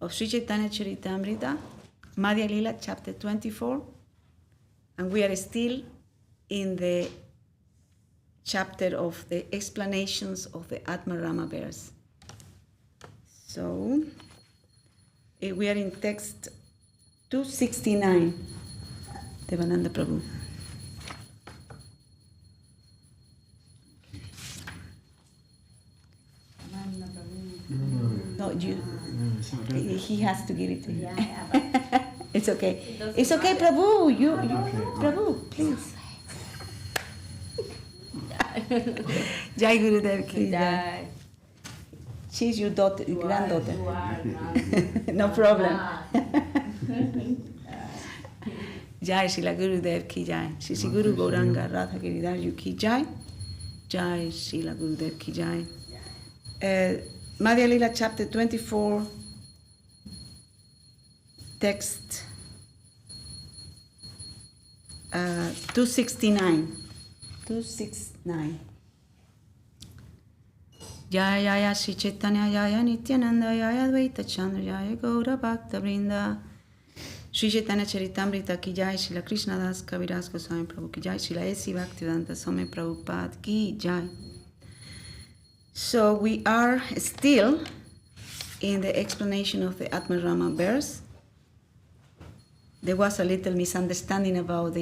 of Śrī Caitanya-caritāmṛta Madhya-līlā, chapter 24, and we are still in the chapter of the explanations of the Ātmārāma verse. So, we are in text 269, Devananda Prabhu. No, you. He has to give it to you. It's okay. It's okay, Prabhu. You, Prabhu, please. Jai Gurudev ki jai. She's your daughter, granddaughter. No problem. Jai Srila Gurudev ki jai. Shri Guru Gauranga Radha Giridhar ki jai. Jai Srila Gurudev ki jai. Madhya-līlā, chapter 24, text 269. 269. Jaya Jaya Śrī Caitanya Jaya Nityananda Jaya Advaita Chandra Jaya Gaura Bhakta Vrinda. Śrī Caitanya-caritāmṛta ki jai, Srila Krishna Das Kaviraj Goswami Prabhu ki jai, Srila Bhaktivedanta Swami Prabhupada ki jai. So we are still in the explanation of the Ātmārāma verse. There was a little misunderstanding about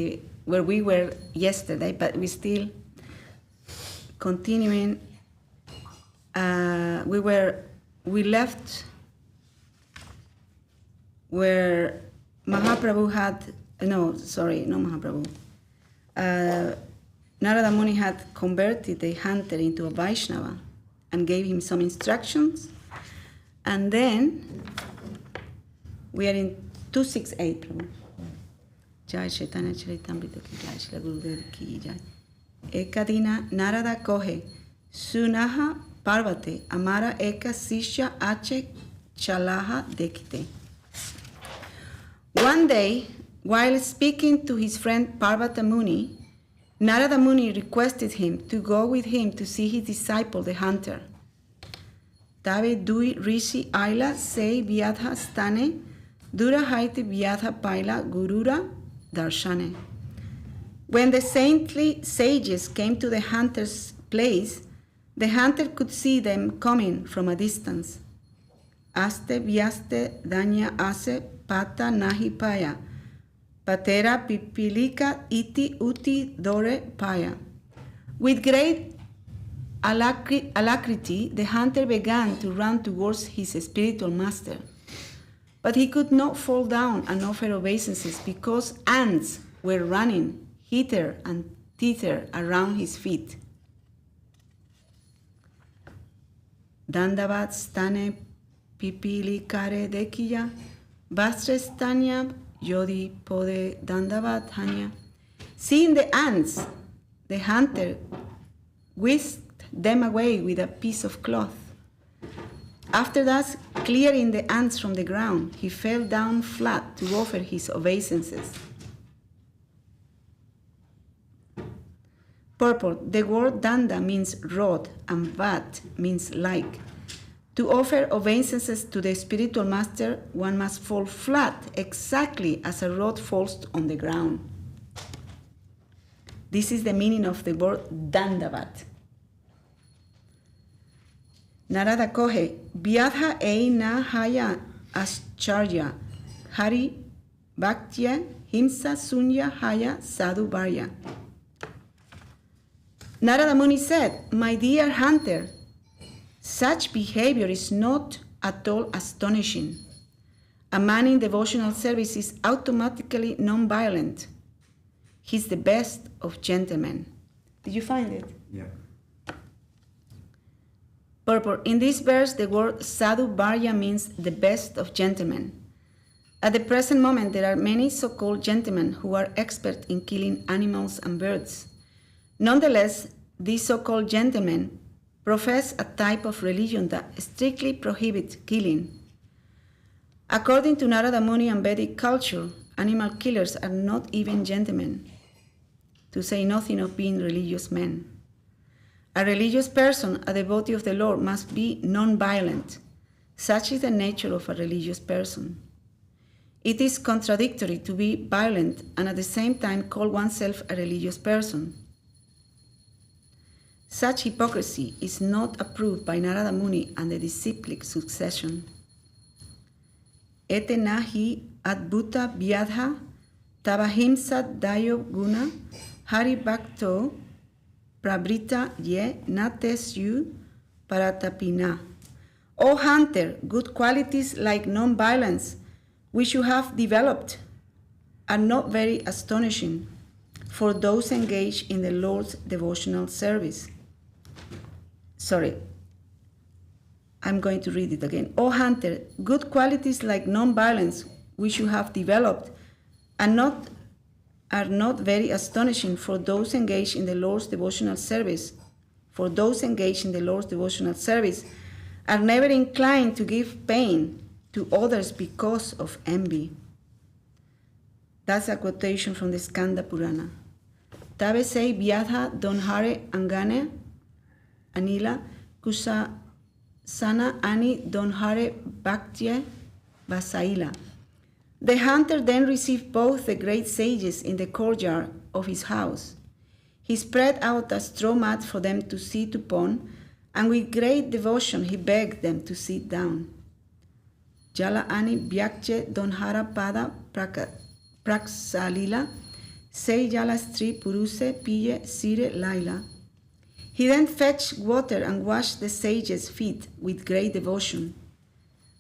where we were yesterday, but we still continuing. We left where Mahaprabhu had, not Mahaprabhu. Narada Muni had converted the hunter into a Vaishnava and gave him some instructions. And then we are in 268, Prabhu. Jai Caitanya-caritāmṛta ki jai, Srila Gurudev ki jai. Ekadina Narada kohe, Sunaha Parvate, Amara Eka Sishya Ache Chalaha Dekite. One day, while speaking to his friend Parvata Muni, Narada Muni requested him to go with him to see his disciple, the hunter. Tabe dui rishi aila sei vyadha stane, dura haite vyadha paila gurura darshane. When the saintly sages came to the hunter's place, the hunter could see them coming from a distance. Aste vyaste danya ase pata nahi paya. Patera pipilika iti uti dore paya. With great alacrity, the hunter began to run towards his spiritual master. But he could not fall down and offer obeisances because ants were running hither and thither around his feet. Dandavat stane pipilikare dekiya, vastre stanya Yodi pode dandavat hanya. Seeing the ants, the hunter whisked them away with a piece of cloth. After thus clearing the ants from the ground, he fell down flat to offer his obeisances. Purport. The word danda means rod and vat means like. To offer obeisances to the spiritual master, one must fall flat, exactly as a rod falls on the ground. This is the meaning of the word dandavat. Narada kohe, vyadha eina haya ascharya, hari bhaktya himsa sunya haya sadhu varya. Narada Muni said, my dear hunter, such behavior is not at all astonishing. A man in devotional service is automatically non-violent. He's the best of gentlemen. Did you find it? Yeah. Purport. In this verse, the word sadhu varya means the best of gentlemen. At the present moment, there are many so-called gentlemen who are expert in killing animals and birds. Nonetheless, these so-called gentlemen profess a type of religion that strictly prohibits killing. According to Narada Muni and Vedic culture, animal killers are not even gentlemen, to say nothing of being religious men. A religious person, a devotee of the Lord, must be non-violent. Such is the nature of a religious person. It is contradictory to be violent and at the same time call oneself a religious person. Such hypocrisy is not approved by Narada Muni and the disciplic succession. Ete nahi adbhuta vyadha tabahimsa dayo guna hari bhakto prabrita ye nates yu paratapina. O hunter, good qualities like non-violence, which you have developed, are not very astonishing for those engaged in the Lord's devotional service. Sorry, I'm going to read it again. O hunter, good qualities like non-violence, which you have developed, are not very astonishing for those engaged in the Lord's devotional service. For those engaged in the Lord's devotional service are never inclined to give pain to others because of envy. That's a quotation from the Skanda Purana. Tabe sei vyadha donhare angane anila kusa sana ani donhare bhaktye vasaila. The hunter then received both the great sages in the courtyard of his house. He spread out a straw mat for them to sit upon, and with great devotion he begged them to sit down. Jala ani bhakche donhara pada praksalila, sei jala stri puruse piye sire laila. He then fetched water and washed the sages' feet with great devotion.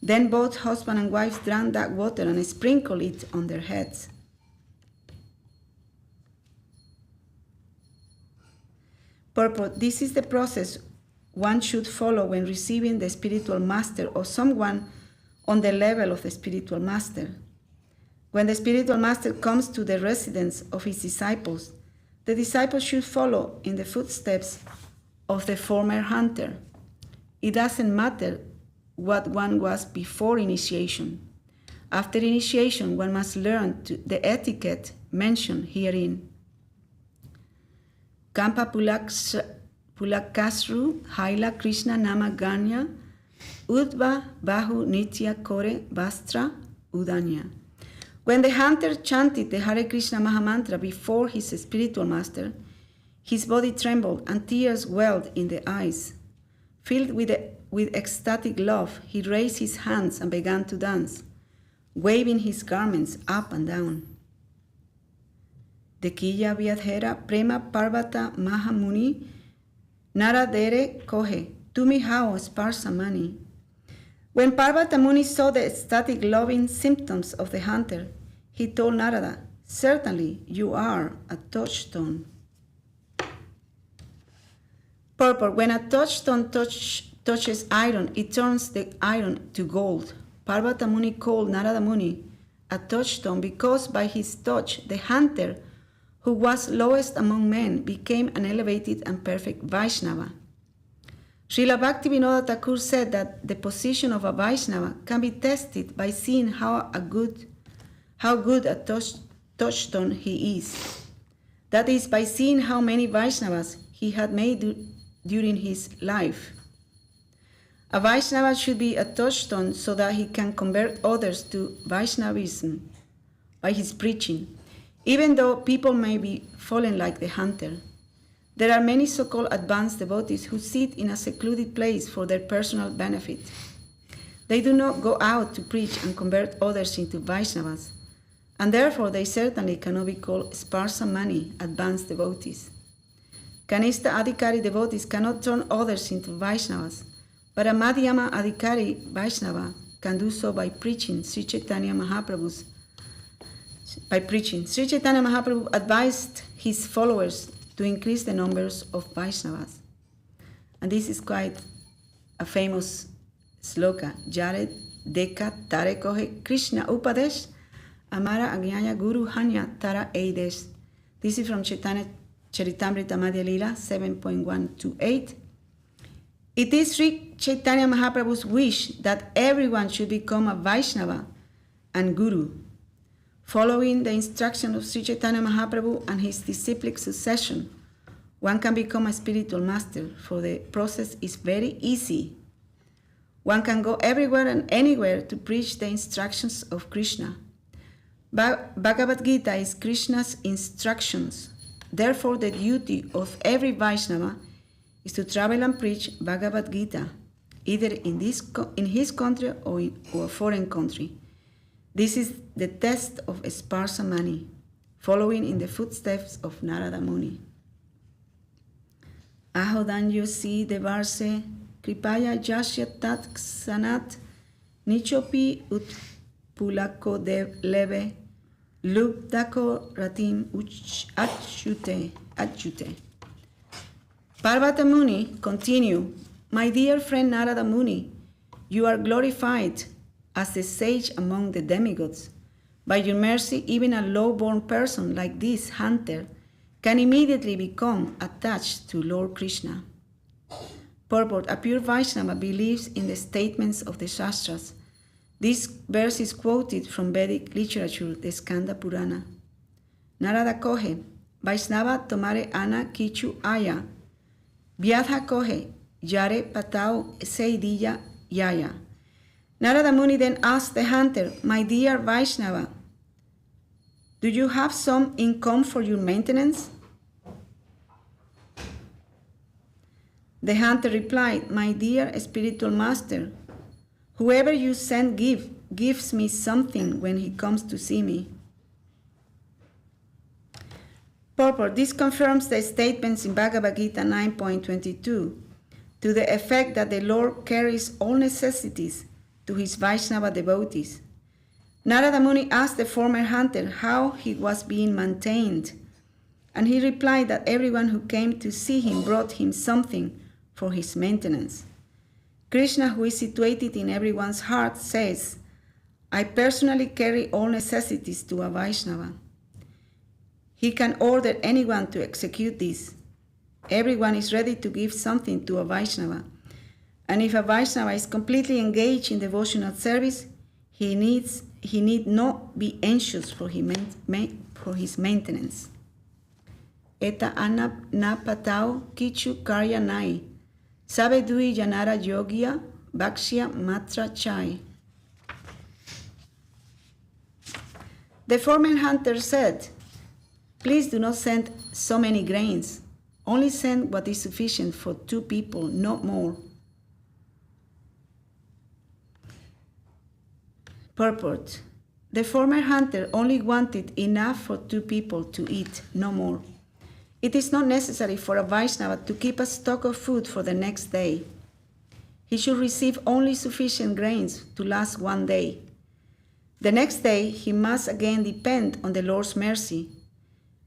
Then both husband and wife drank that water and sprinkled it on their heads. Purport: this is the process one should follow when receiving the spiritual master or someone on the level of the spiritual master. When the spiritual master comes to the residence of his disciples, the disciples should follow in the footsteps of the former hunter. It doesn't matter what one was before initiation. After initiation, one must learn the etiquette mentioned herein. Kampa Pulakasru Haila Krishna Nama Ganya Udva Bahu Nitya Kore Vastra Udanya. When the hunter chanted the Hare Krishna Mahamantra before his spiritual master, his body trembled and tears welled in the eyes. Filled with ecstatic love, he raised his hands and began to dance, waving his garments up and down. Dekiya Vyadhera Prema Parvata Mahamuni Naradere Kohe Tumi Hao Sparsa Mani. When Parvata Muni saw the ecstatic loving symptoms of the hunter, he told Narada, "Certainly you are a touchstone." Purport: when a touchstone touches iron, it turns the iron to gold. Parvata Muni called Narada Muni a touchstone because by his touch, the hunter, who was lowest among men, became an elevated and perfect Vaishnava. Srila Bhaktivinoda Thakur said that the position of a Vaishnava can be tested by seeing how good a touchstone he is. That is, by seeing how many Vaishnavas he had made during his life. A Vaishnava should be a touchstone so that he can convert others to Vaishnavism by his preaching, even though people may be fallen like the hunter. There are many so-called advanced devotees who sit in a secluded place for their personal benefit. They do not go out to preach and convert others into Vaishnavas, and therefore they certainly cannot be called Sparsa Mani, advanced devotees. Kanishta Adhikari devotees cannot turn others into Vaishnavas, but a Madhyama Adhikari Vaishnava can do so by preaching Śrī Caitanya Mahaprabhu's. Sri Chaitanya Mahaprabhu advised his followers to increase the numbers of Vaishnavas. And this is quite a famous sloka. Jare deka tare kohe Krishna upadesh, amara agyaya guru hanya tara eidesh. This is from Ch.24 Madhya-līlā 7.128. It is Sri Chaitanya Mahaprabhu's wish that everyone should become a Vaishnava and Guru. Following the instruction of Sri Chaitanya Mahaprabhu and his disciplic succession, one can become a spiritual master, for the process is very easy. One can go everywhere and anywhere to preach the instructions of Krishna. Bhagavad Gita is Krishna's instructions. Therefore, the duty of every Vaishnava is to travel and preach Bhagavad Gita, either in his country or a foreign country. This is the test of sparsa mani, following in the footsteps of Narada Muni. Ahodanyo si devarse kripaya jasya tat sanat nichopi utpulako dev leve lubdako ratim achyute. Parvata Muni continued, My dear friend Narada Muni, you are glorified as the sage among the demigods. By your mercy, even a low-born person like this hunter can immediately become attached to Lord Krishna. Purport: a pure Vaishnava believes in the statements of the Shastras. This verse is quoted from Vedic literature, the Skanda Purana. Narada kohe, Vaishnava tomare ana kichu aya, Vyadha kohe, yare patao seidilla yaya. Narada Muni then asked the hunter, My dear Vaishnava, do you have some income for your maintenance? The hunter replied, My dear spiritual master, whoever you send gives me something when he comes to see me. Purport: this confirms the statements in Bhagavad Gita 9.22 to the effect that the Lord carries all necessities to his Vaishnava devotees. Narada Muni asked the former hunter how he was being maintained, and he replied that everyone who came to see him brought him something for his maintenance. Krishna, who is situated in everyone's heart, says, I personally carry all necessities to a Vaishnava. He can order anyone to execute this. Everyone is ready to give something to a Vaishnava. And if a Vaishnava is completely engaged in devotional service, he need not be anxious for his maintenance. Eta ana na patao kichu karya nai, sabe dui janara yogia bhakshya matra chai. The former hunter said, Please do not send so many grains. Only send what is sufficient for 2 people, not more. Purport: the former hunter only wanted enough for 2 people to eat, no more. It is not necessary for a Vaishnava to keep a stock of food for the next day. He should receive only sufficient grains to last 1 day. The next day, he must again depend on the Lord's mercy.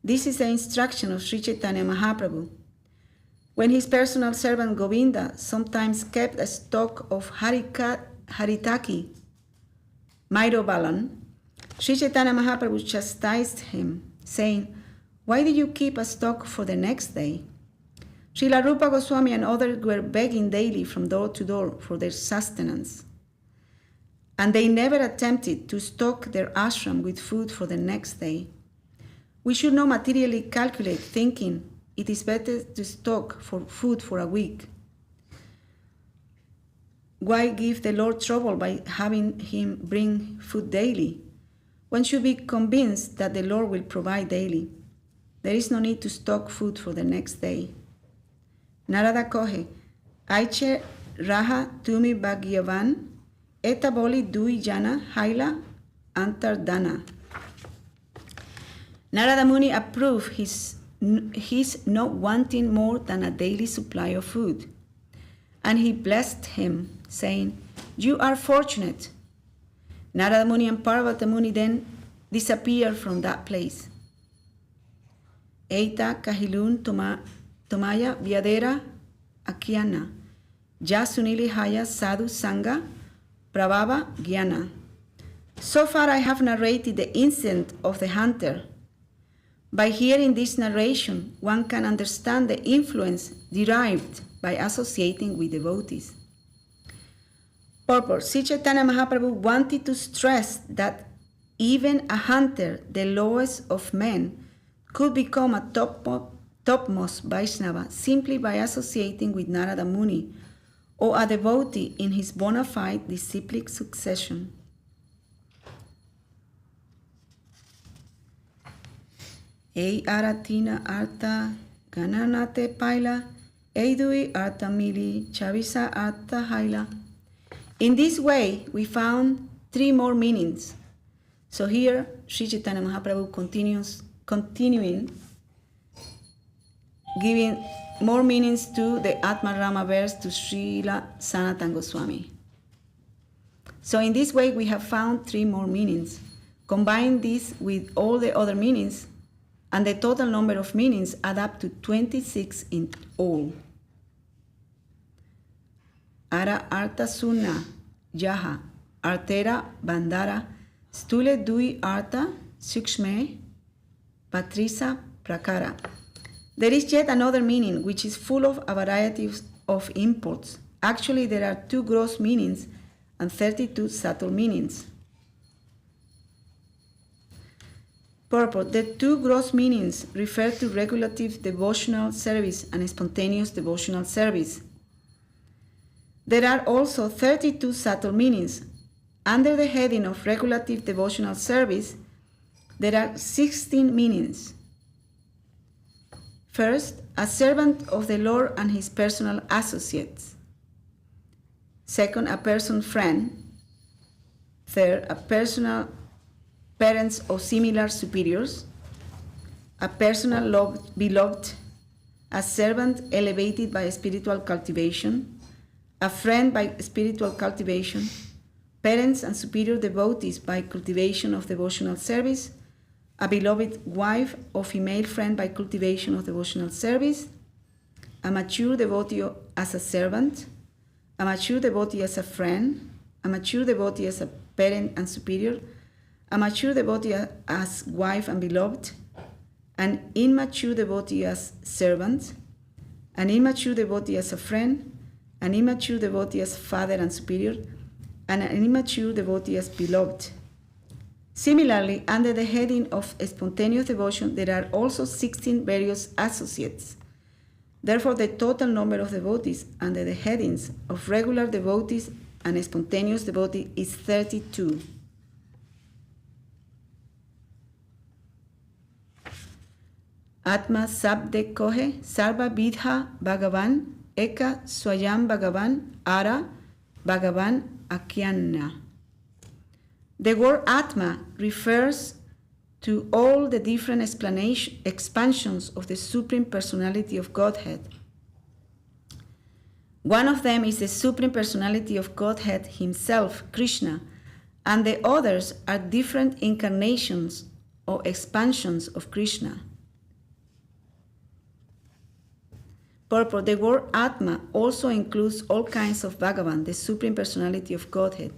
This is the instruction of Śrī Caitanya Mahaprabhu. When his personal servant Govinda sometimes kept a stock of haritaki, Mairobalan, Śrī Caitanya Mahaprabhu chastised him, saying, Why did you keep a stock for the next day? Srila Rupa Goswami and others were begging daily from door to door for their sustenance, and they never attempted to stock their ashram with food for the next day. We should not materially calculate, thinking it is better to stock for food for a week. Why give the Lord trouble by having him bring food daily? One should be convinced that the Lord will provide daily. There is no need to stock food for the next day. Narada kohe, Aiche raha tumi bhagyavan, eta boli dui jana haila antardana. Narada Muni approved his not wanting more than a daily supply of food, and he blessed him, saying, You are fortunate. Narada Muni and Parvata Muni then disappeared from that place. Eita kahilun tomaya vyadera akyana, jasunili haya sadhu sangha prabhava gyana. So far I have narrated the incident of the hunter. By hearing this narration, one can understand the influence derived by associating with devotees. Purport: Śrī Caitanya Mahaprabhu wanted to stress that even a hunter, the lowest of men, could become a topmost Vaishnava simply by associating with Narada Muni or a devotee in his bona fide disciplic succession. Ei aratina arta gananate paila, eidui arta mili chavisa arta haila. In this way, we found 3 more meanings. So here, Śrī Caitanya Mahaprabhu continuing, giving more meanings to the Ātmārāma verse to Srila Sanatana Goswami. So in this way, we have found 3 more meanings. Combine this with all the other meanings, and the total number of meanings add up to 26 in all. Ara arta suna yaha artera bandara stule dui arta sikshme patrisa prakara. There is yet another meaning which is full of a variety of imports. Actually, there are 2 gross meanings and 32 subtle meanings. Purport. The 2 gross meanings refer to regulative devotional service and spontaneous devotional service. There are also 32 subtle meanings. Under the heading of regulative devotional service, there are 16 meanings. First, a servant of the Lord and his personal associates. Second, a person friend. Third, a personal parents or similar superiors. A personal beloved, a servant elevated by spiritual cultivation, a friend by spiritual cultivation, parents and superior devotees by cultivation of devotional service, a beloved wife or female friend by cultivation of devotional service, a mature devotee as a servant, a mature devotee as a friend, a mature devotee as a parent and superior, a mature devotee as wife and beloved, an immature devotee as servant, an immature devotee as a friend, an immature devotee as father and superior, and an immature devotee as beloved. Similarly, under the heading of spontaneous devotion, there are also 16 various associates. Therefore, the total number of devotees under the headings of regular devotees and spontaneous devotee is 32. Atma sabde kohe sarva vidha Bhagavan eka swayam Bhagavan ara Bhagavan akyana. The word Atma refers to all the different expansions of the Supreme Personality of Godhead. One of them is the Supreme Personality of Godhead himself, Krishna, and the others are different incarnations or expansions of Krishna. Purport. The word Atma also includes all kinds of Bhagavan, the Supreme Personality of Godhead.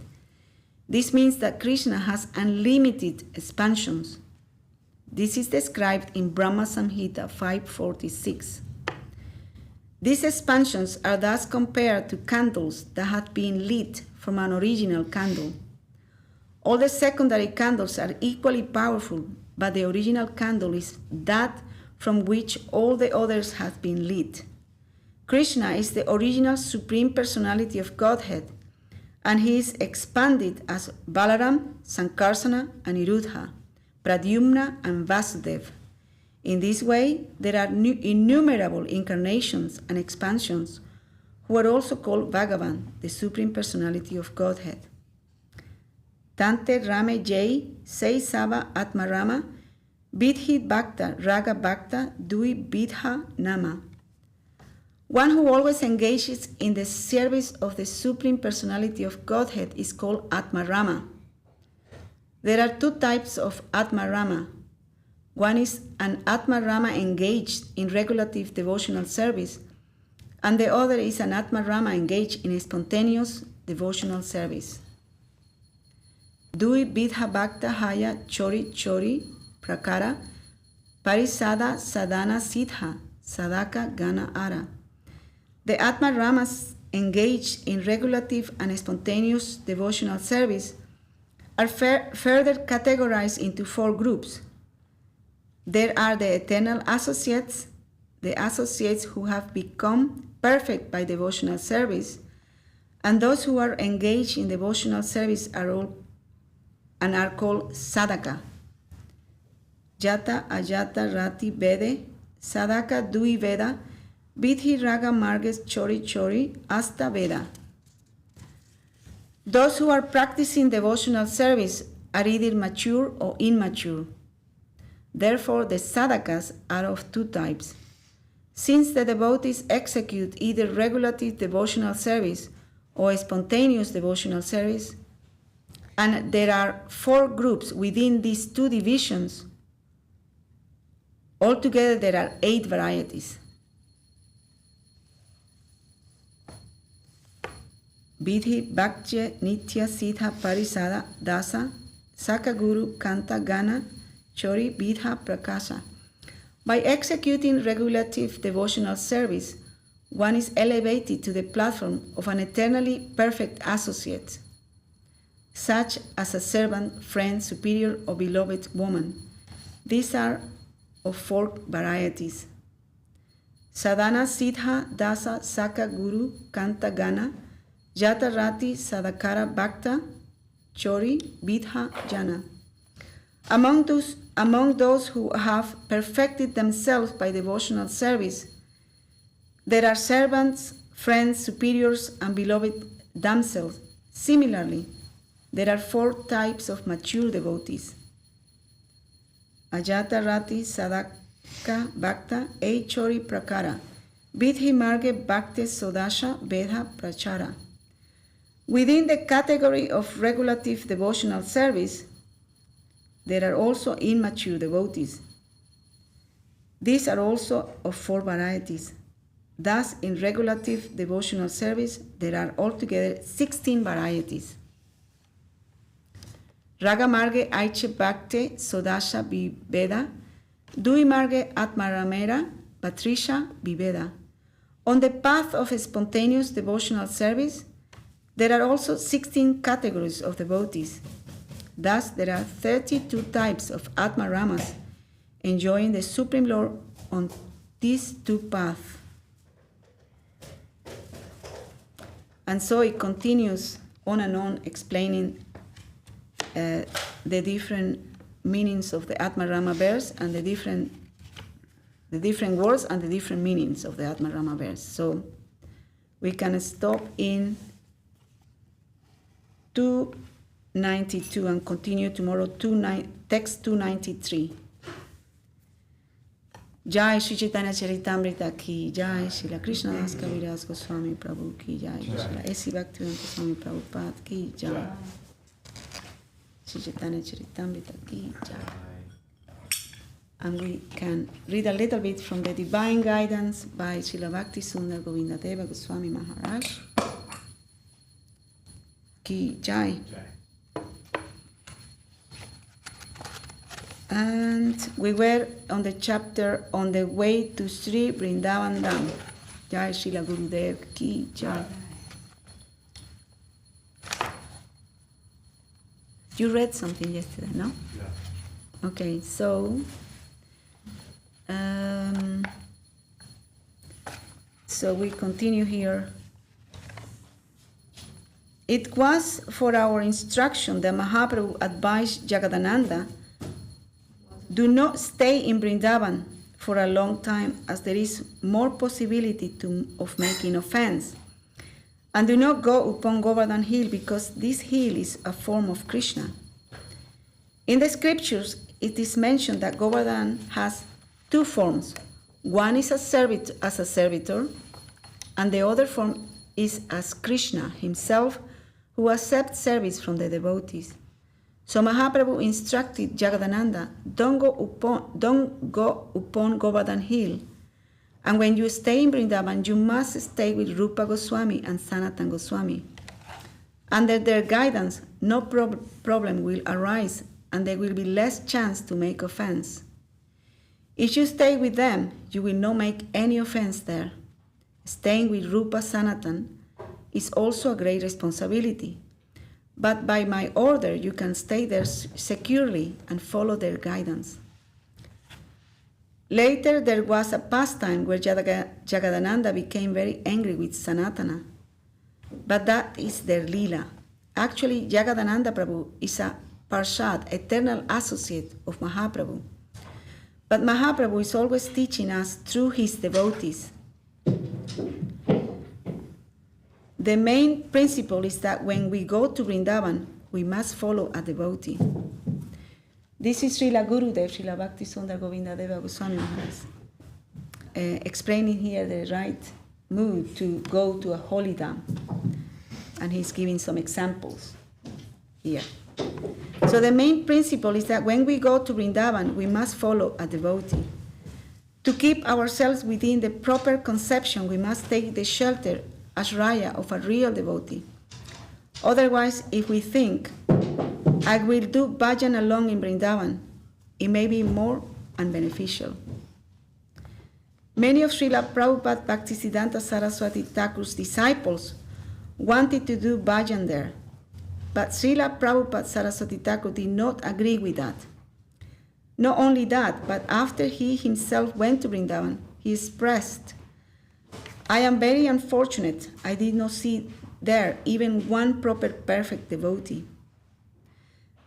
This means that Krishna has unlimited expansions. This is described in Brahma Samhita 546. These expansions are thus compared to candles that had been lit from an original candle. All the secondary candles are equally powerful, but the original candle is that from which all the others have been lit. Krishna is the original Supreme Personality of Godhead, and he is expanded as Balaram, Sankarsana, and Niruddha, Pradyumna, and Vasudeva. In this way, there are innumerable incarnations and expansions who are also called Bhagavan, the Supreme Personality of Godhead. Tante Rame Jai Sei Sava Ātmārāma Vidhi Bhakta Raga Bhakta Dui Vidha Nama. One who always engages in the service of the Supreme Personality of Godhead is called Ātmārāma. There are 2 types of Ātmārāma. One is an Ātmārāma engaged in regulative devotional service, and the other is an Ātmārāma engaged in spontaneous devotional service. Dui Vidha Bhakta Haya Chori Chori Prakara Parisada Sadhana Siddha Sadaka Gana Ara. The Ātmārāmas engaged in regulative and spontaneous devotional service are further categorized into 4 groups. There are the eternal associates, the associates who have become perfect by devotional service, And those who are engaged in devotional service are called sadhaka. Jata, ajata, rati, vede, sadhaka, dui veda, vidhi, raga, marges, chori, chori, asta veda. Those who are practicing devotional service are either mature or immature. Therefore, the sadhakas are of two types. Since the devotees execute either regulative devotional service or spontaneous devotional service, and there are 4 groups within these 2 divisions, altogether there are 8 varieties. Vidhi, Bhakti, Nitya, Siddha, Parisada, Dasa, Saka, Guru, Kanta, Gana, Chori, Vidha, Prakasa. By executing regulative devotional service, one is elevated to the platform of an eternally perfect associate, such as a servant, friend, superior, or beloved woman. These are of 4 varieties. Sadhana, Siddha, Dasa, Saka, Guru, Kanta, Gana, Jata, Rati, Sadhakara, Bhakta, Chori, Vidha, Jana. Among those who have perfected themselves by devotional service, there are servants, friends, superiors, and beloved damsels. Similarly, there are 4 types of mature devotees. Ajata, Rati, Sadhaka, Bhakta, Chori, Prakara, Vidhi, Marge, Bhakti, Sodasha, Veda, Prachara. Within the category of regulative devotional service, there are also immature devotees. These are also of 4 varieties. Thus, in regulative devotional service, there are altogether 16 varieties. Raga Marge, Aiche Bhakti, Sodasha, Viveda, Dui Marge, Ātmārāma, Patrisha, Viveda. On the path of spontaneous devotional service, there are also 16 categories of devotees. Thus, there are 32 types of Ātmāramas enjoying the Supreme Lord on these 2 paths. And so it continues on and on explaining the different meanings of the Ātmārāma verse and the different words and the different meanings of the Ātmārāma verse. So we can stop in 292 and continue tomorrow text 293. Jai Śrī Caitanya-caritāmṛta ki Jai, Srila Krishna Das Kaviraj Goswami Prabhu ki Jai, Srila S.C. Bhaktivedanta Swami Prabhupada ki Jai, Śrī Caitanya-caritāmṛta ki Jai. And we can read a little bit from the Divine Guidance by Srila Bhakti Sundar Govinda Dev-Goswami Maharaj ki Jai. And we were on the chapter on the way to Sri Vrindavan Dham. Jai Srila Gurudev ki Jai. You read something yesterday, no? Yeah. Okay, so we continue here. It was for our instruction that Mahaprabhu advised Jagadananda, do not stay in Vrindavan for a long time, as there is more possibility of making offense. And do not go upon Govardhan hill, because this hill is a form of Krishna. In the scriptures, it is mentioned that Govardhan has 2 forms. One is as a servitor, and the other form is as Krishna himself, who accepts service from the devotees. So Mahaprabhu instructed Jagadananda, don't go upon Govardhan hill. And when you stay in Vrindavan, you must stay with Rupa Goswami and Sanatana Goswami. Under their guidance, no problem will arise, and there will be less chance to make offense. If you stay with them, you will not make any offense there. Staying with Rupa Sanatan is also a great responsibility. But by my order, you can stay there securely and follow their guidance. Later, there was a pastime where Jagadananda became very angry with Sanatana. but that is their Leela. Actually, Jagadananda Prabhu is a Parshad, eternal associate of Mahaprabhu. But Mahaprabhu is always teaching us through his devotees. The main principle is that when we go to Vrindavan, we must follow a devotee. This is Srila Gurudev, Srila Bhakti Sundar Govinda Dev-Goswami Maharaj, explaining here the right mood to go to a holy Dham. And he's giving some examples here. So the main principle is that when we go to Vrindavan, we must follow a devotee. To keep ourselves within the proper conception, we must take the shelter, ashraya, of a real devotee. Otherwise, if we think, I will do bhajan alone in Vrindavan, it may be more unbeneficial. Many of Srila Prabhupada Bhaktisiddhanta Saraswati Thakur's disciples wanted to do bhajan there, but Srila Prabhupada Saraswati Thakur did not agree with that. Not only that, but after he himself went to Vrindavan, he expressed, I am very unfortunate I did not see there even one proper perfect devotee.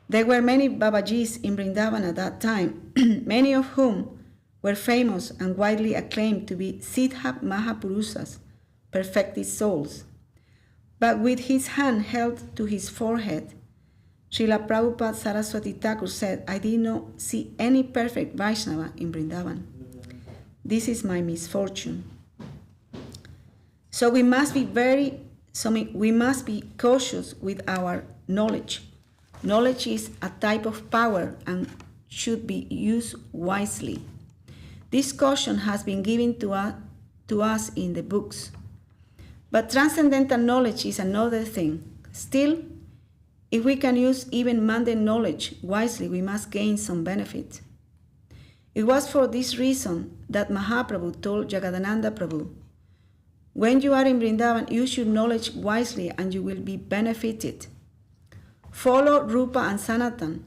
There were many Babajis in Vrindavan at that time, many of whom were famous and widely acclaimed to be Siddha Mahapurusas, perfected souls. But with his hand held to his forehead, Srila Prabhupada Saraswati Thakur said, I did not see any perfect Vaishnava in Vrindavan. This is my misfortune. So we must be cautious with our knowledge. Knowledge is a type of power and should be used wisely. This caution has been given to us in the books. But transcendental knowledge is another thing. Still, if we can use even mundane knowledge wisely, we must gain some benefit. It was for this reason that Mahaprabhu told Jagadananda Prabhu, when you are in Vrindavan, use your knowledge wisely and you will be benefited. Follow Rupa and Sanatan,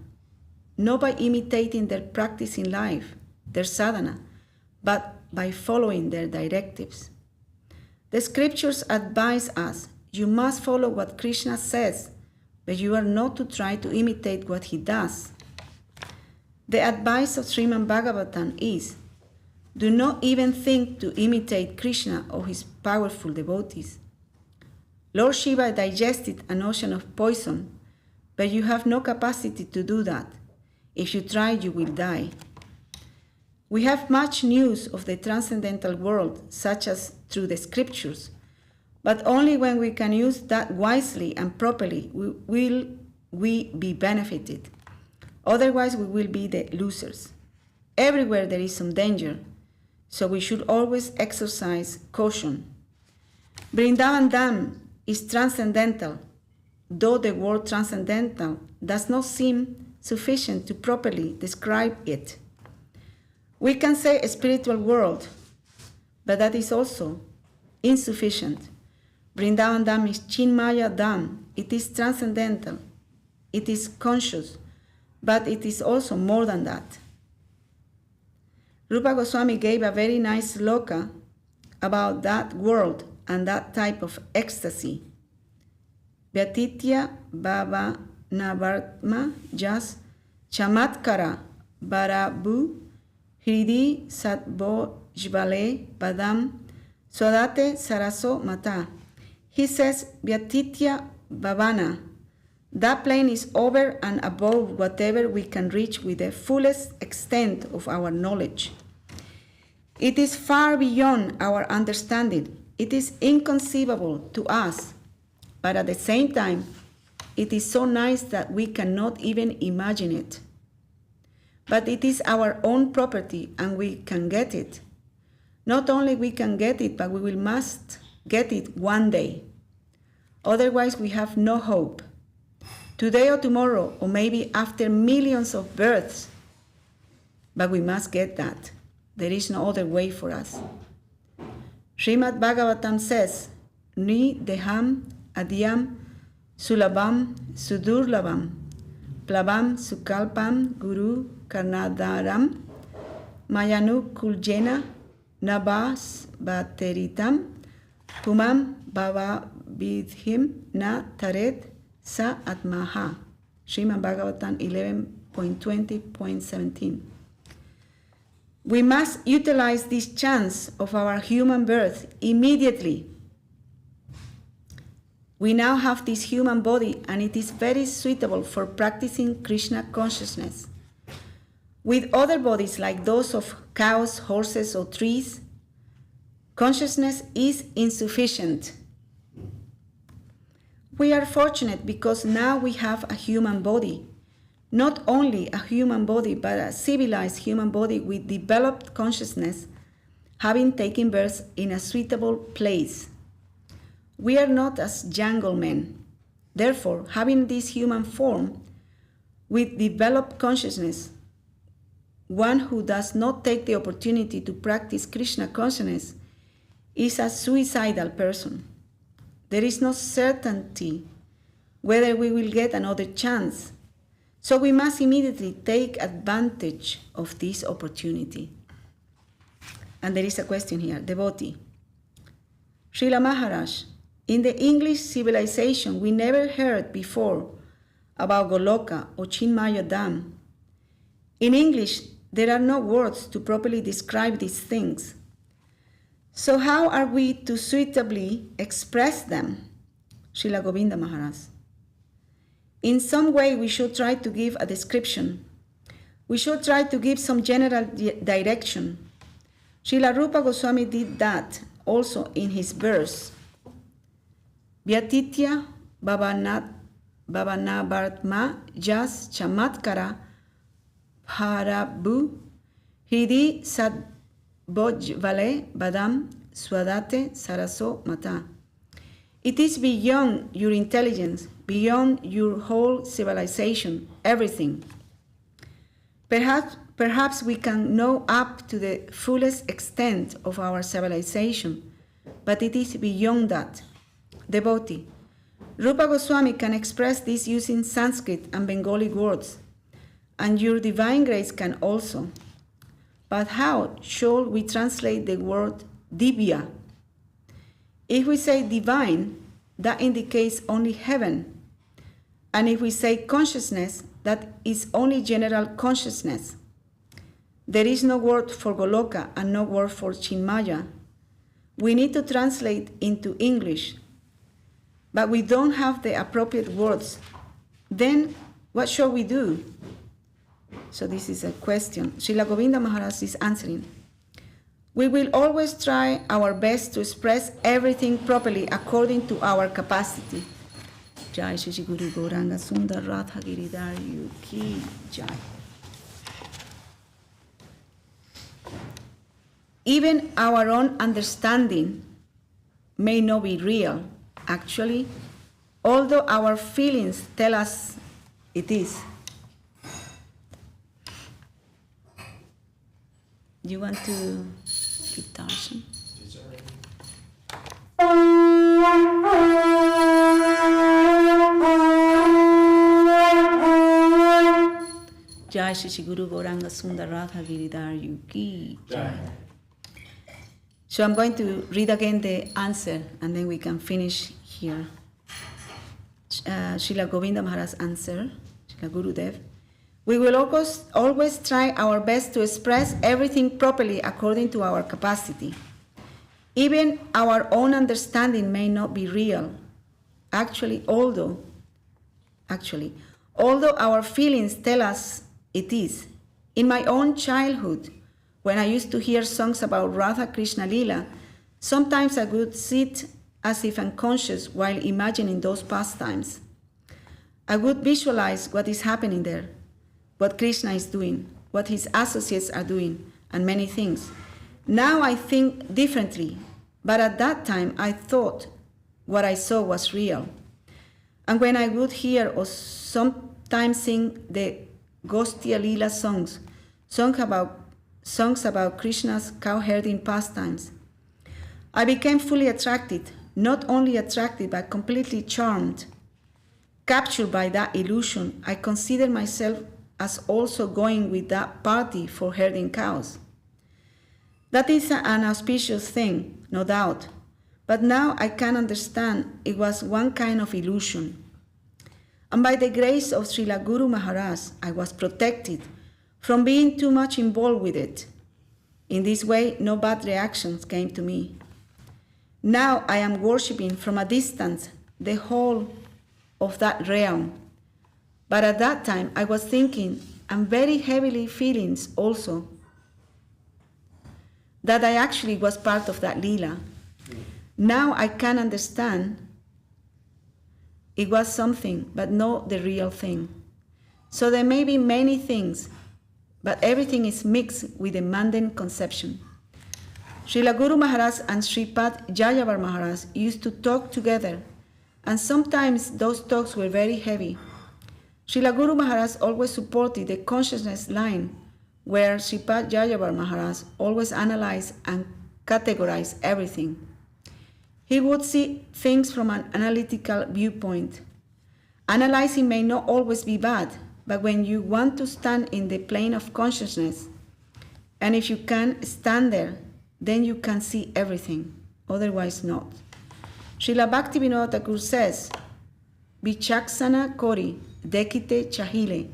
not by imitating their practice in life, their sadhana, but by following their directives. The scriptures advise us, you must follow what Krishna says, but you are not to try to imitate what he does. The advice of Srimad Bhagavatam is, do not even think to imitate Krishna or his powerful devotees. Lord Shiva digested an ocean of poison, but you have no capacity to do that. If you try, you will die. We have much news of the transcendental world, such as through the scriptures, but only when we can use that wisely and properly will we be benefited. Otherwise, we will be the losers. Everywhere there is some danger, so we should always exercise caution. Vrindavan Dham is transcendental, though the word transcendental does not seem sufficient to properly describe it. We can say a spiritual world, but that is also insufficient. Vrindavan Dham is Chinmaya Dham. It is transcendental. It is conscious, but it is also more than that. Rupa Goswami gave a very nice sloka about that world and that type of ecstasy. Vyatitya Bhava Navartma Jas Chamatkara Barabu Hridi Satbo Jvale Padam Swadate Saraso Mata. He says, Vyatitya Bhavana. That plane is over and above whatever we can reach with the fullest extent of our knowledge. It is far beyond our understanding. It is inconceivable to us, but at the same time, it is so nice that we cannot even imagine it. But it is our own property and we can get it. Not only we can get it, but we must get it one day. Otherwise, we have no hope. Today or tomorrow, or maybe after millions of births, but we must get that. There is no other way for us. Srimad Bhagavatam says, Ni deham adyam sulabam sudurlabam plabam sukalpam guru karnadaram mayanu kuljena nabas bateritam pumam vidhim na taret sa atmaha. Srimad Bhagavatam 11.20.17. We must utilize this chance of our human birth immediately. We now have this human body and it is very suitable for practicing Krishna consciousness. With other bodies like those of cows, horses, or trees, consciousness is insufficient. We are fortunate because now we have a human body. Not only a human body, but a civilized human body with developed consciousness, having taken birth in a suitable place. We are not as jungle men. Therefore, having this human form with developed consciousness, one who does not take the opportunity to practice Krishna consciousness is a suicidal person. There is no certainty whether we will get another chance. So we must immediately take advantage of this opportunity. And there is a question here, devotee. Srila Maharaj, in the English civilization, we never heard before about Goloka or Chinmaya Dham. In English, there are no words to properly describe these things. So how are we to suitably express them? Srila Govinda Maharaj. In some way, we should try to give a description. We should try to give some general direction. Srila Rupa Goswami did that also in his verse. Vyatitya Bhavanavartma Jas Chamatkara Bharabu Hidi Sadbojvale Badam Swadate Saraso Mata. It is beyond your intelligence, beyond your whole civilization, everything. Perhaps we can know up to the fullest extent of our civilization, but it is beyond that. Devotee, Rupa Goswami can express this using Sanskrit and Bengali words, and your divine grace can also. But how shall we translate the word divya? If we say divine, that indicates only heaven. And if we say consciousness, that is only general consciousness. There is no word for Goloka and no word for Chinmaya. We need to translate into English, but we don't have the appropriate words. Then what shall we do? So this is a question. Srila Govinda Maharaj is answering. We will always try our best to express everything properly according to our capacity. Jai Shri Guru Gauranga Sundar Radha Giridhar Ki Jai. Even our own understanding may not be real, actually, although our feelings tell us it is. You want to keep darshan? Jai Shri Guru Gauranga Sundar Radha Giridhar Ki Jai. So I'm going to read again the answer and then we can finish here. Srila Govinda Maharaj answer, Srila Gurudev. We will always try our best to express everything properly according to our capacity. Even our own understanding may not be real. Although our feelings tell us it is. In my own childhood, when I used to hear songs about Radha Krishna Lila, sometimes I would sit as if unconscious while imagining those pastimes. I would visualize what is happening there, what Krishna is doing, what his associates are doing, and many things. Now I think differently, but at that time I thought what I saw was real. And when I would hear or sometimes sing the Gostya Lila songs about Krishna's cow-herding pastimes, I became fully attracted, not only attracted but completely charmed. Captured by that illusion, I consider myself as also going with that party for herding cows. That is an auspicious thing, no doubt, But now I can understand it was one kind of illusion. And by the grace of Srila Guru Maharaj, I was protected from being too much involved with it. In this way, no bad reactions came to me. Now I am worshipping from a distance the whole of that realm. But at that time, I was thinking, and very heavily feeling also, that I actually was part of that Leela. Now I can understand it was something, but not the real thing. So there may be many things, but everything is mixed with a mundane conception. Srila Guru Maharaj and Sripad Jayavar Maharaj used to talk together, and sometimes those talks were very heavy. Srila Guru Maharaj always supported the consciousness line, where Sripad Jayavar Maharaj always analyzed and categorized everything. He would see things from an analytical viewpoint. Analyzing may not always be bad, but when you want to stand in the plane of consciousness, and if you can stand there, then you can see everything, otherwise not. Srila Bhaktivinoda Thakur says, Vichaksana kori dekite chahile,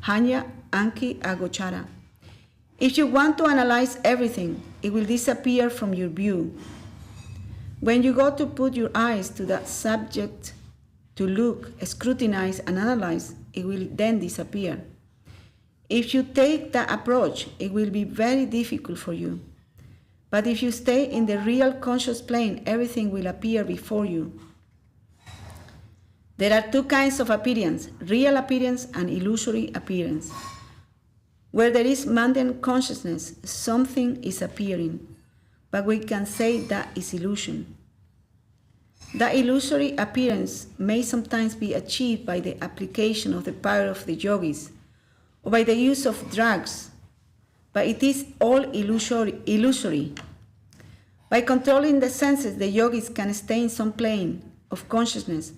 hanya anki agochara. If you want to analyze everything, it will disappear from your view. When you go to put your eyes to that subject, to look, scrutinize, and analyze, it will then disappear. If you take that approach, it will be very difficult for you. But if you stay in the real conscious plane, everything will appear before you. There are two kinds of appearance, real appearance and illusory appearance. Where there is mundane consciousness, something is appearing, but we can say that is illusion. The illusory appearance may sometimes be achieved by the application of the power of the yogis, or by the use of drugs, but it is all illusory. By controlling the senses, the yogis can stay in some plane of consciousness,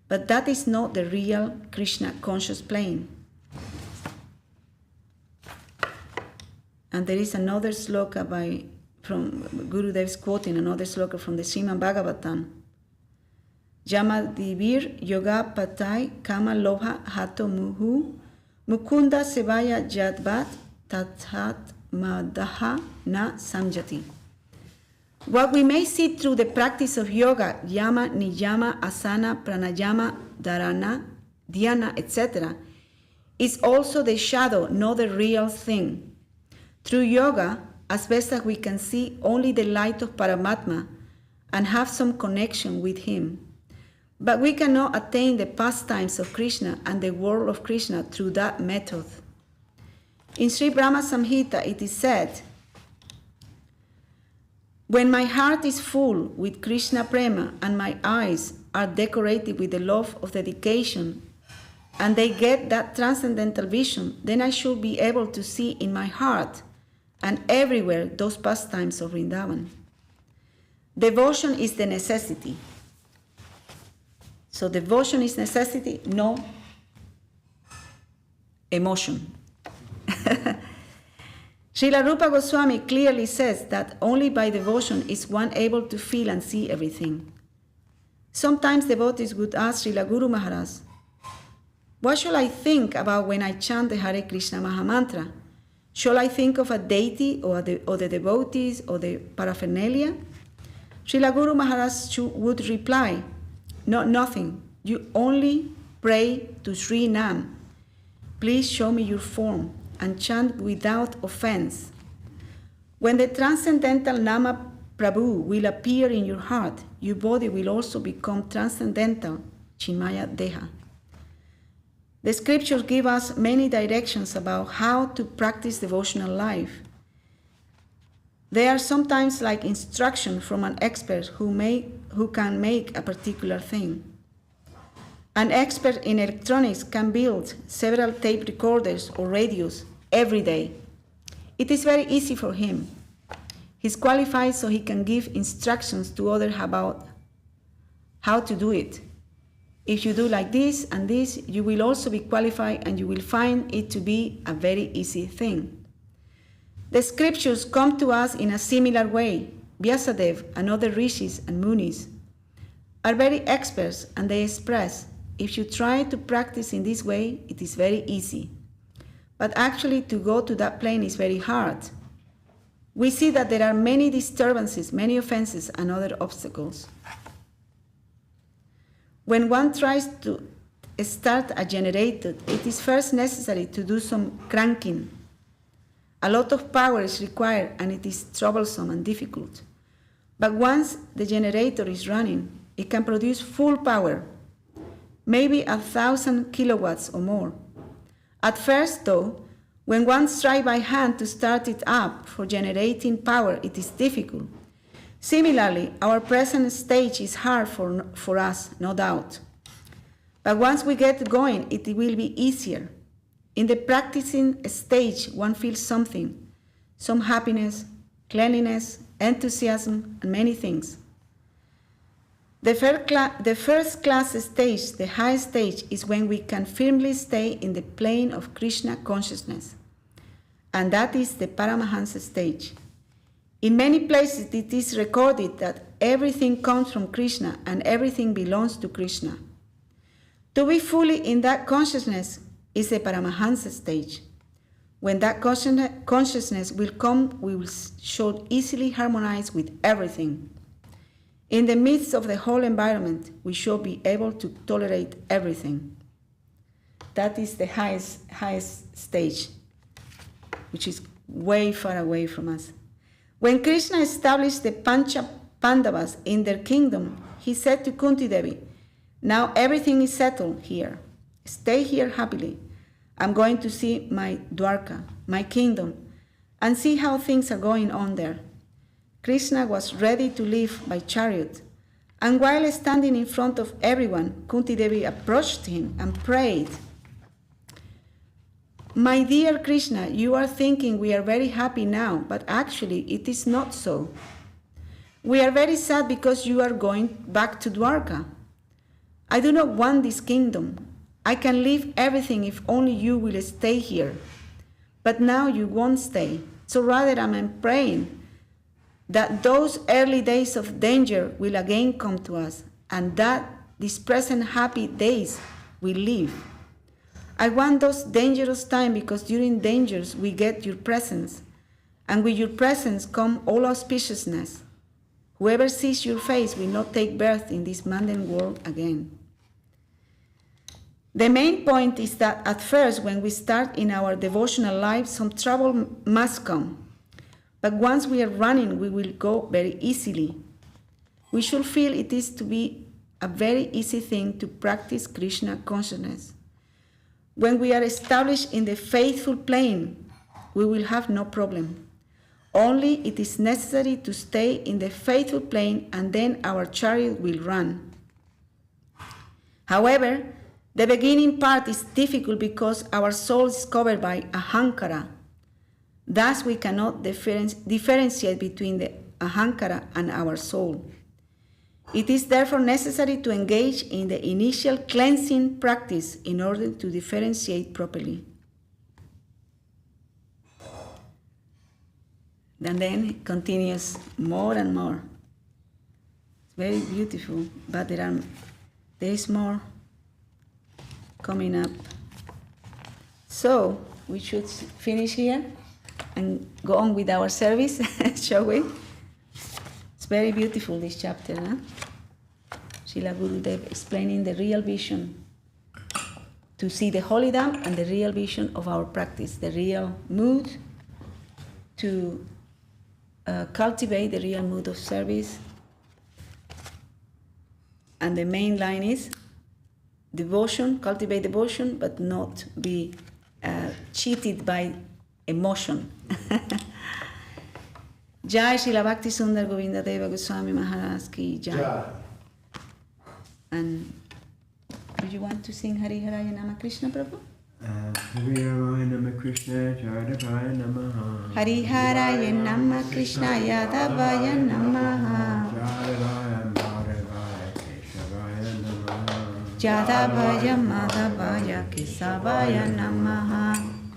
but that is not the real Krishna conscious plane. And there is another sloka from Gurudev's quoting another sloka from the Srimad Bhagavatam. Yama divir yoga patai kama lobha hato muhu mukunda sevaya jadvat tathat madaha na samjati. What we may see through the practice of yoga, yama, niyama, asana, pranayama, dharana, dhyana, etc., is also the shadow, not the real thing. Through yoga, as best as we can see only the light of Paramatma and have some connection with him. But we cannot attain the pastimes of Krishna and the world of Krishna through that method. In Sri Brahma Samhita it is said, when my heart is full with Krishna prema and my eyes are decorated with the love of dedication and they get that transcendental vision, then I should be able to see in my heart and everywhere those pastimes of Vrindavan. Devotion is the necessity. So devotion is necessity, no emotion. Srila Rupa Goswami clearly says that only by devotion is one able to feel and see everything. Sometimes devotees would ask Srila Guru Maharaj, what shall I think about when I chant the Hare Krishna Mahamantra? Shall I think of a deity or the devotees or the paraphernalia? Srila Guru Maharaj would reply, no, nothing. You only pray to Sri Nam. Please show me your form and chant without offense. When the transcendental Nama Prabhu will appear in your heart, your body will also become transcendental, Chinmaya Deha. The scriptures give us many directions about how to practice devotional life. They are sometimes like instruction from an expert who can make a particular thing. An expert in electronics can build several tape recorders or radios every day. It is very easy for him. He's qualified so he can give instructions to others about how to do it. If you do like this and this, you will also be qualified and you will find it to be a very easy thing. The scriptures come to us in a similar way. Vyasadeva and other rishis and munis are very experts, and they express, if you try to practice in this way, it is very easy. But actually to go to that plane is very hard. We see that there are many disturbances, many offenses, and other obstacles. When one tries to start a generator, it is first necessary to do some cranking. A lot of power is required, and it is troublesome and difficult. But once the generator is running, it can produce full power, maybe 1,000 kilowatts or more. At first, though, when one tries by hand to start it up for generating power, it is difficult. Similarly, our present stage is hard for us, no doubt. But once we get going, it will be easier. In the practicing stage, one feels something, some happiness, cleanliness, enthusiasm, and many things. The first class stage, the highest stage, is when we can firmly stay in the plane of Krishna consciousness. And that is the Paramahansa stage. In many places it is recorded that everything comes from Krishna and everything belongs to Krishna. To be fully in that consciousness is the Paramahansa stage. When that consciousness will come, we shall easily harmonize with everything. In the midst of the whole environment, we shall be able to tolerate everything. That is the highest stage, which is way far away from us. When Krishna established the Pancha Pandavas in their kingdom, he said to Kunti Devi, "Now everything is settled here. Stay here happily. I'm going to see my Dwarka, my kingdom, and see how things are going on there." Krishna was ready to leave by chariot, and while standing in front of everyone, Kunti Devi approached him and prayed, "My dear Krishna, you are thinking we are very happy now, but actually it is not so. We are very sad because you are going back to Dwarka. I do not want this kingdom. I can leave everything if only you will stay here. But now you won't stay. So rather I'm praying that those early days of danger will again come to us, and that these present happy days will leave. I want those dangerous times because during dangers we get your presence, and with your presence come all auspiciousness. Whoever sees your face will not take birth in this mundane world again." The main point is that at first, when we start in our devotional life, some trouble must come. But once we are running, we will go very easily. We should feel it is to be a very easy thing to practice Krishna consciousness. When we are established in the faithful plane, we will have no problem. Only it is necessary to stay in the faithful plane, and then our chariot will run. However, the beginning part is difficult because our soul is covered by ahankara. Thus, we cannot differentiate between the ahankara and our soul. It is therefore necessary to engage in the initial cleansing practice in order to differentiate properly. And then it continues more and more. It's very beautiful, but there is more coming up. So we should finish here and go on with our service, shall we? It's very beautiful, this chapter, huh? Srila Gurudev explaining the real vision, to see the holy Dham and the real vision of our practice, the real mood, to cultivate the real mood of service. And the main line is devotion, cultivate devotion, but not be cheated by emotion. Jai Srila Bhakti Sundar Govinda Dev-Goswami Maharaj ki Jai. And do you want to sing Hari Haraya Nama Krishna, Prabhu? Hari Haraya Nama Krishna, Yadavaya Namaha. Hari Haraya Nama Krishna, Yadavaya Namaha. Yadavaya Madhavaya Keshavaya Namaha. Yadavaya Madhavaya Keshavaya Namaha.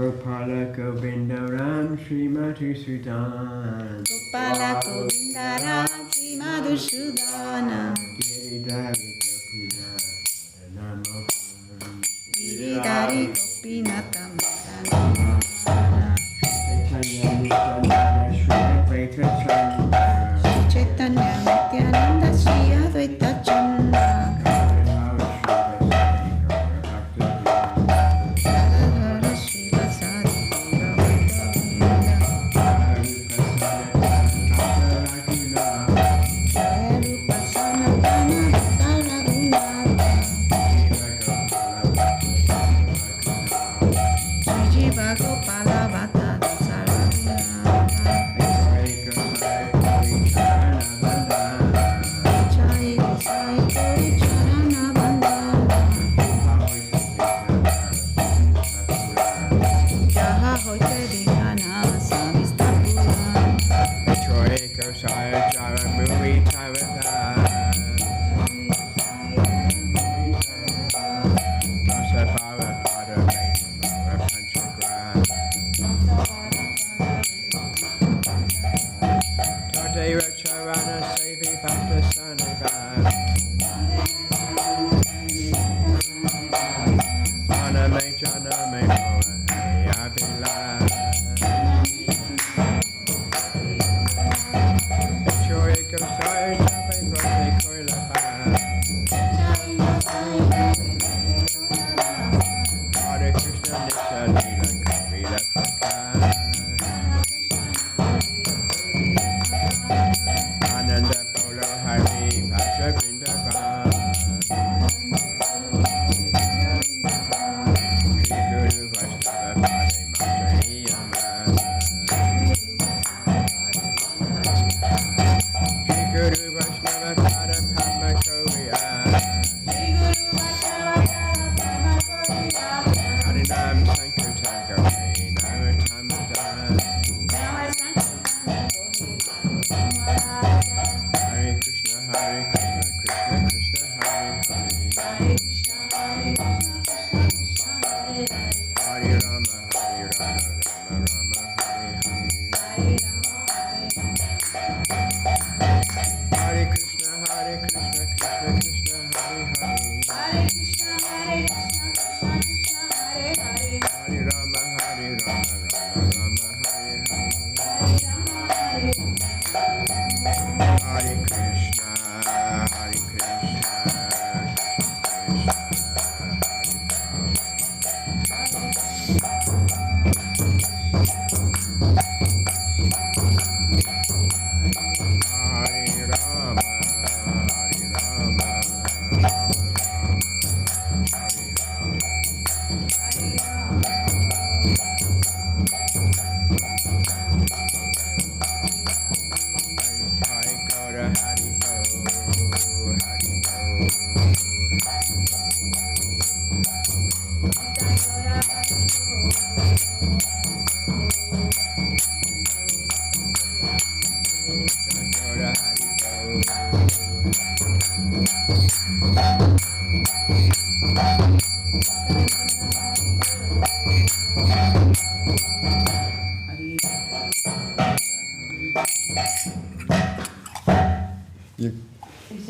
Gopala Govinda Ram Śrī Madhusudana. Gopala Govinda Ram Śrī Madhusudana. Giridhari Gopina Namo. Giridhari Gopinata Madhya-līlā. Śrī Caitanya-caritāmṛta Madhya-līlā.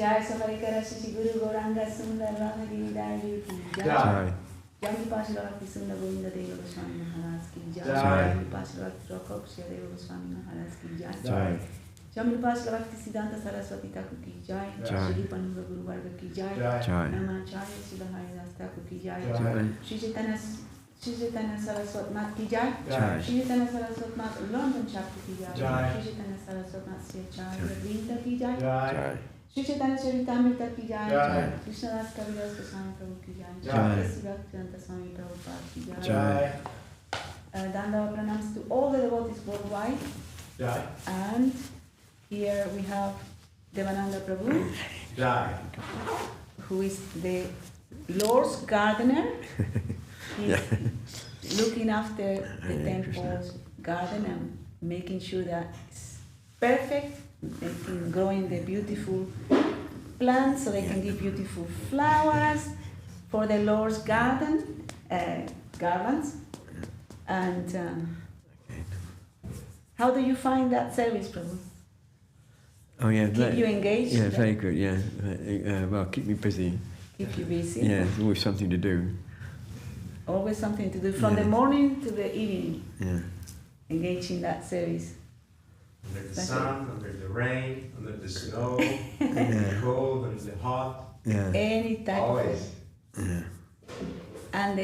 Jai Savari Karashisi Guru Gauranga Sundar Rama Devi Jai. Jai Paslavati Sundar Govinda Dev-Goswami Maharaj ki Jai. Jai. Jai Paslavati Rokopsya Dev-Goswami Maharaj ki Jai. Jai. Jai Paslavati Siddhanta Saraswati Thakur ki Jai. Jai. Shri Panura Guru Varga ki Jai. Jai. Namacharya Srila Haridas Thakur ki Jai. Jai. Śrī Caitanya-caritāmṛta Madhya-līlā. Jai. Śrī Caitanya-caritāmṛta Madhya-līlā London chapter ki Jai. Jai. Śrī Caitanya-caritāmṛta Madhya-līlā Vrindavan ki Jai. Jai. Śrī Caitanya-caritāmṛta ki Jai. Jai. Vishnupad Kaviraj Goswami Prabhu ki Jai. Jai. Dasi Bhakti Swami Prabhupada ki Jai. Jai. Dandava pranams to all the devotees worldwide. Jai. And here we have Devananda Prabhu, Jai. who is the Lord's gardener. He's looking after the temple's garden and making sure that it's perfect, making growing the beautiful plants so they can give beautiful flowers for the Lord's garden, garlands. And how do you find that service, Prabhu? Oh yeah, Keep you engaged? Yeah, very good. Yeah, well, keep me busy. Keep you busy? Yeah, there's always something to do. Always something to do, from the morning to the evening. Yeah. Engage in that service. Under the sun, under the rain, under the snow, under the cold, under the hot. Yeah. Any type Always. of. Yeah. And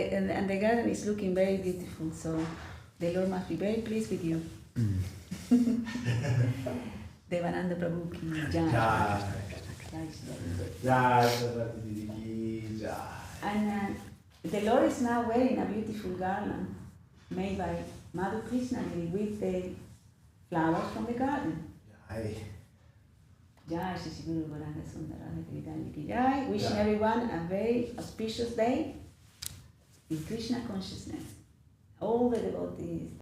the garden is looking very beautiful, so the Lord must be very pleased with you. Devananda Prabhu ki jai. Jai. Jai. Jai. And the Lord is now wearing a beautiful garland made by Madhu Krishna with the flowers from the garden. Jai. Jai Shri Guru Govinda Sundar ki jai. Wishing everyone a very auspicious day in Krishna consciousness. All the devotees.